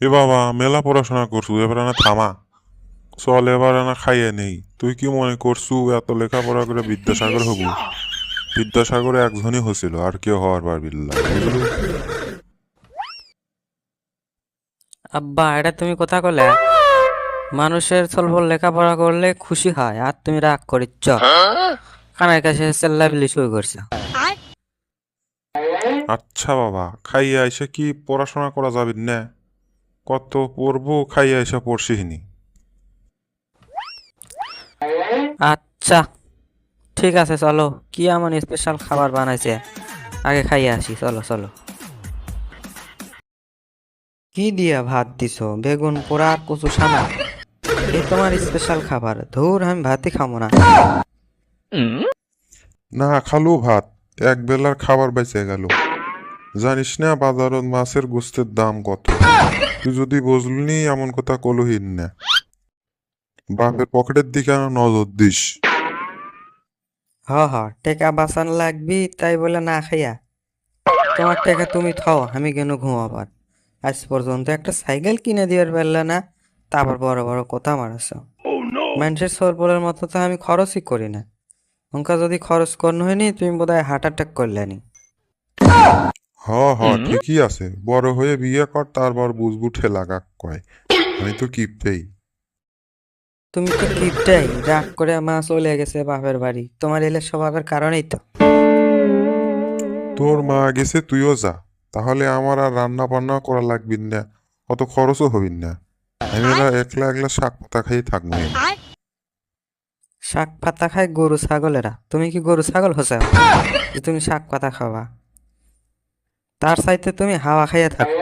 এ বাবা, মেলা পড়াশোনা করছু, এবার না থামা। চল এবার না খাইয়ে নেই। তুই কি মনে করছু এত লেখাপড়া করে বিদ্যাসাগর হবু? বিদ্যাসাগর একজনই হছিল, আর কেউ হওয়ার পারবিল না, বুঝলু? আব্বা, এটা তুমি কথা কলে? মানুষের ছলবল লেখাপড়া করলে খুশি হয়, আর তুমি রাগ করিচ্ছ। কানের কাছে চেল্লাবিলি শুরু করছো। আচ্ছা বাবা, খাইয়ে আইসে কি পড়াশোনা করা যাবি না? কত পড়বো, খাইয়ে আইসা পড়ছিনি। আচ্ছা, ঠিক আছে, চলো। কি এমন স্পেশাল খাবার বানাইছে, আগে খাইয়ে আসি। চলো চলো। কি দিয়া ভাত দিছো? বেগুন পোড়া আর কচু সানা? এই তোমার স্পেশাল খাবার? ধুর, আমি ভাতই খাবো না। না খালু ভাত, এক বেলার খাবার বেঁচে গেল। জানিস না বাজারত মাছের গোস্তের দাম কত? তুই যদি বুঝলি এমন কথা কলহিন না। বাপের পকেটের দিকে নজর দিস। হ হ, টেকা বাঁচান লাগবি, তাই বলে না খাইয়া? তোমার টাকা তুমি খাও, আমি কেন ঘুমাবার? আজ পর্যন্ত একটা সাইকেল কিনে দিবার পারলে না, তারপর বড় বড় কথা মারাছ। মানুষের সরবলের মতো তো আমি খরচই করি না। অঙ্কা যদি খরচ করন হয়নি, তুমি বোধহয় হার্ট অ্যাটাক করলেনি। হ হ, ঠিকই আছে। বড় হয়ে বিয়ে কর, তারপর বুঝবু ঠেলা কাক কয়। আমি তো কিপটেই। তুমি তো কিপটাই, রাগ করে মা চলে গেছে বাপের বাড়ি, তোমার এলে স্বভাবের কারণেই তো। তোর মা গেছে, তুইও যা। তাহলে আমার আর রান্না বান্না করা লাগবি না, অত খরচও হবিন না। আমি এলা একলা একলা শাক পাতা খাই থাকবো। শাক পাতা খায় গরু ছাগলেরা, তুমি কি গরু ছাগল হসাও যে তুমি শাক পাতা খাবা? তার চাইতে তুমি হাওয়া খাইয়া থাকো।